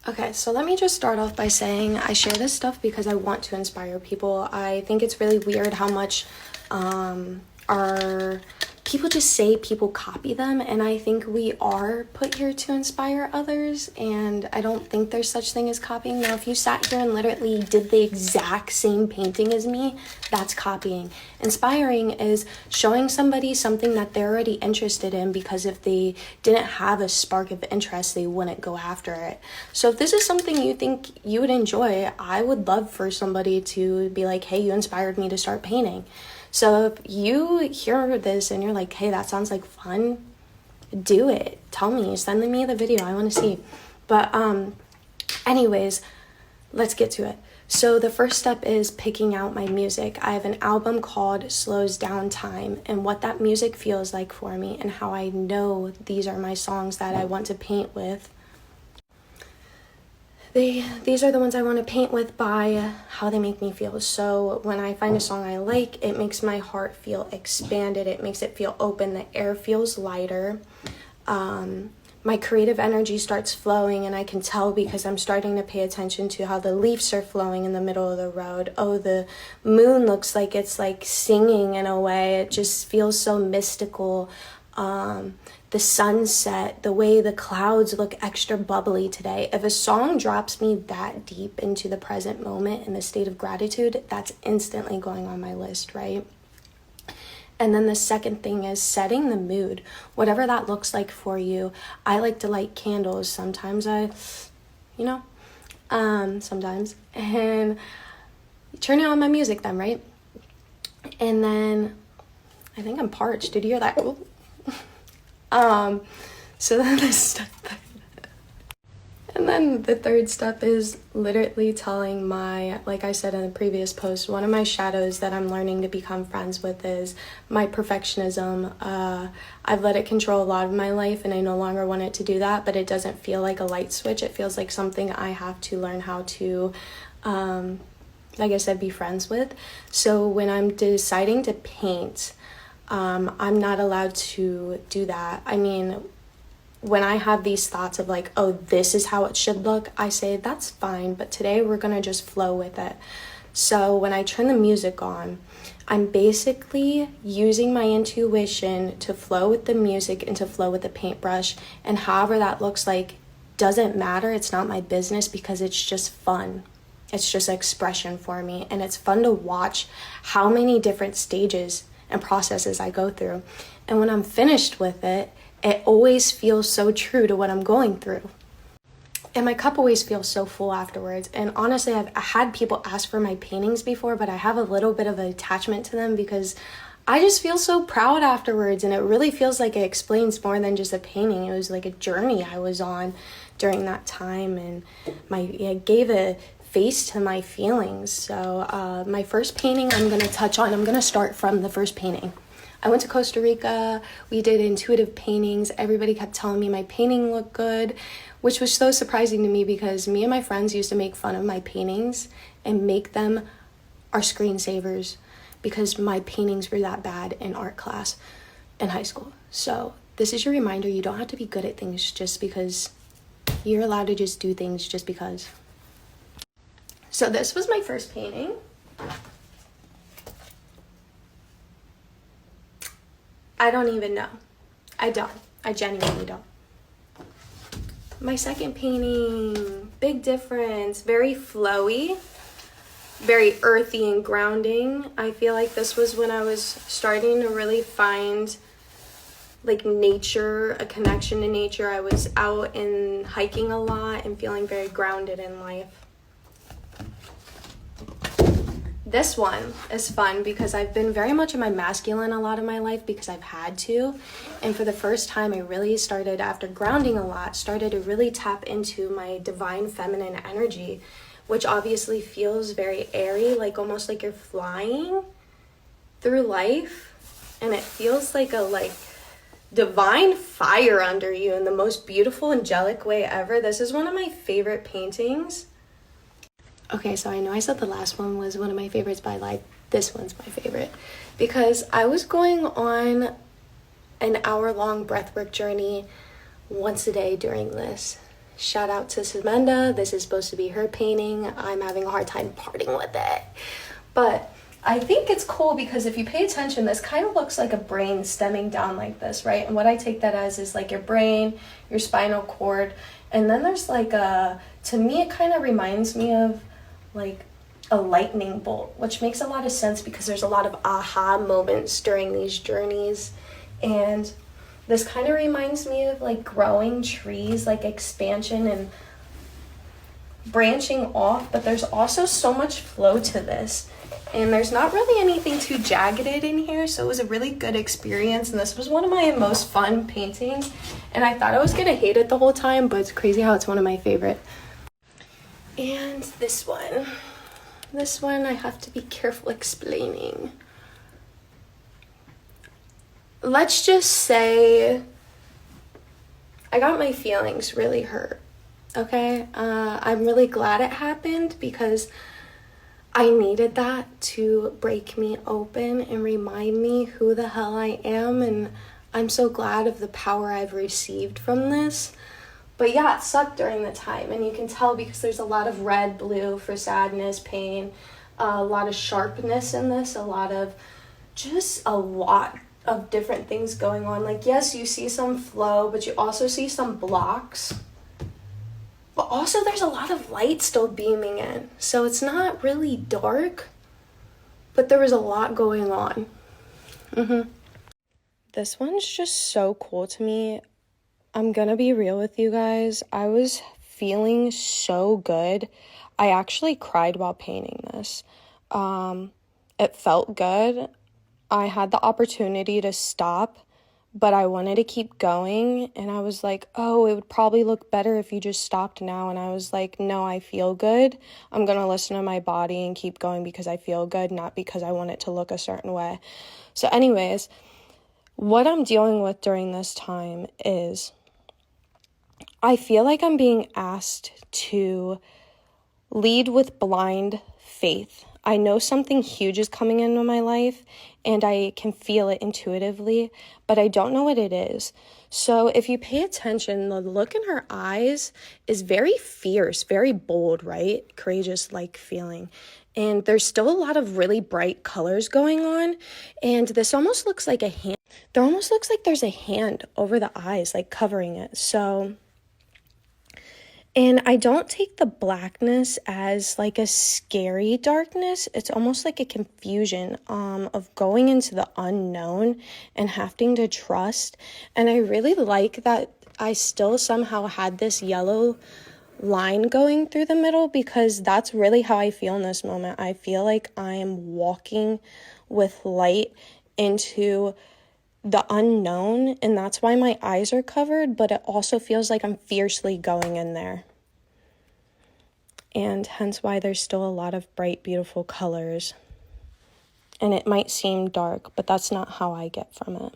Okay, so let me just start off by saying I share this stuff because I want to inspire people. I think it's really weird how much our people just say people copy them, and I think we are put here to inspire others, and I don't think there's such thing as copying. Now, if you sat here and literally did the exact same painting as me, that's copying. Inspiring is showing somebody something that they're already interested in, because if they didn't have a spark of interest, they wouldn't go after it. So if this is something you think you would enjoy, I would love for somebody to be like, hey, you inspired me to start painting. So if you hear this and you're like, hey, that sounds like fun, do it. Tell me, send me the video. I want to see. But anyways, let's get to it. So the first step is picking out my music. I have an album called Slows Down Time, and what that music feels like for me and how I know these are my songs that I want to paint with. These are the ones I want to paint with by how they make me feel. So when I find a song I like, it makes my heart feel expanded. It makes it feel open. The air feels lighter. My creative energy starts flowing, and I can tell because I'm starting to pay attention to how the leaves are flowing in the middle of the road. Oh, the moon looks like it's like singing in a way. It just feels so mystical. The sunset, the way the clouds look extra bubbly today. If a song drops me that deep into the present moment in the state of gratitude, that's instantly going on my list, right? And then the second thing is setting the mood, whatever that looks like for you. I like to light candles. Sometimes sometimes. And turning on my music then, right? And then I think I'm parched. Did you hear that? So then and then the third step is literally telling like I said in the previous post, one of my shadows that I'm learning to become friends with is my perfectionism. I've let it control a lot of my life, and I no longer want it to do that, but it doesn't feel like a light switch. It feels like something I have to learn how to, like I said, be friends with. So when I'm deciding to paint, I'm not allowed to do that. I mean, when I have these thoughts of like, oh, this is how it should look, I say, that's fine, but today we're gonna just flow with it. So when I turn the music on, I'm basically using my intuition to flow with the music and to flow with the paintbrush, and however that looks like doesn't matter. It's not my business, because it's just fun. It's just expression for me, and it's fun to watch how many different stages and processes I go through. And when I'm finished with it, it always feels so true to what I'm going through. And my cup always feels so full afterwards. And honestly, I've had people ask for my paintings before, but I have a little bit of an attachment to them because I just feel so proud afterwards. And it really feels like it explains more than just a painting. It was like a journey I was on during that time, and it gave a face to my feelings. So my first painting I'm gonna touch on, I'm gonna start from the first painting. I went to Costa Rica, we did intuitive paintings. Everybody kept telling me my painting looked good, which was so surprising to me because me and my friends used to make fun of my paintings and make them our screensavers because my paintings were that bad in art class in high school. So this is your reminder, you don't have to be good at things just because. You're allowed to just do things just because. So this was my first painting. I don't even know. I don't. I genuinely don't. My second painting, big difference, very flowy, very earthy and grounding. I feel like this was when I was starting to really find like nature, a connection to nature. I was out and hiking a lot and feeling very grounded in life. This one is fun because I've been very much in my masculine a lot of my life because I've had to. And for the first time, I really started, after grounding a lot, started to really tap into my divine feminine energy, which obviously feels very airy, like almost like you're flying through life. And it feels like a divine fire under you in the most beautiful, angelic way ever. This is one of my favorite paintings. Okay, so I know I said the last one was one of my favorites, but I lied. This one's my favorite because I was going on an hour-long breathwork journey once a day during this. Shout out to Samenda. This is supposed to be her painting. I'm having a hard time parting with it. But I think it's cool because if you pay attention, this kind of looks like a brain stemming down like this, right? And what I take that as is like your brain, your spinal cord, and then there's like to me, it kind of reminds me of like a lightning bolt, which makes a lot of sense because there's a lot of aha moments during these journeys. And this kind of reminds me of like growing trees, like expansion and branching off, but there's also so much flow to this. And there's not really anything too jagged in here, so it was a really good experience. And this was one of my most fun paintings. And I thought I was gonna hate it the whole time, but it's crazy how it's one of my favorite. And this one I have to be careful explaining. Let's just say I got my feelings really hurt, okay? I'm really glad it happened because I needed that to break me open and remind me who the hell I am, and I'm so glad of the power I've received from this. But yeah, it sucked during the time, and you can tell because there's a lot of red, blue for sadness, pain, a lot of sharpness in this, a lot of different things going on. Like, yes, you see some flow, but you also see some blocks. But also there's a lot of light still beaming in. So it's not really dark, but there was a lot going on. This one's just so cool to me. I'm gonna be real with you guys. I was feeling so good. I actually cried while painting this. It felt good. I had the opportunity to stop, but I wanted to keep going. And I was like, oh, it would probably look better if you just stopped now. And I was like, no, I feel good. I'm gonna listen to my body and keep going because I feel good, not because I want it to look a certain way. So anyways, what I'm dealing with during this time is I feel like I'm being asked to lead with blind faith. I know something huge is coming into my life and I can feel it intuitively, but I don't know what it is. So if you pay attention, the look in her eyes is very fierce, very bold, right? Courageous like feeling. And there's still a lot of really bright colors going on. And this almost looks like a hand. There almost looks like there's a hand over the eyes, like covering it. And I don't take the blackness as like a scary darkness. It's almost like a confusion of going into the unknown and having to trust. And I really like that I still somehow had this yellow line going through the middle because that's really how I feel in this moment. I feel like I am walking with light into the unknown, and that's why my eyes are covered, but it also feels like I'm fiercely going in there. And hence why there's still a lot of bright, beautiful colors. And it might seem dark, but that's not how I get from it.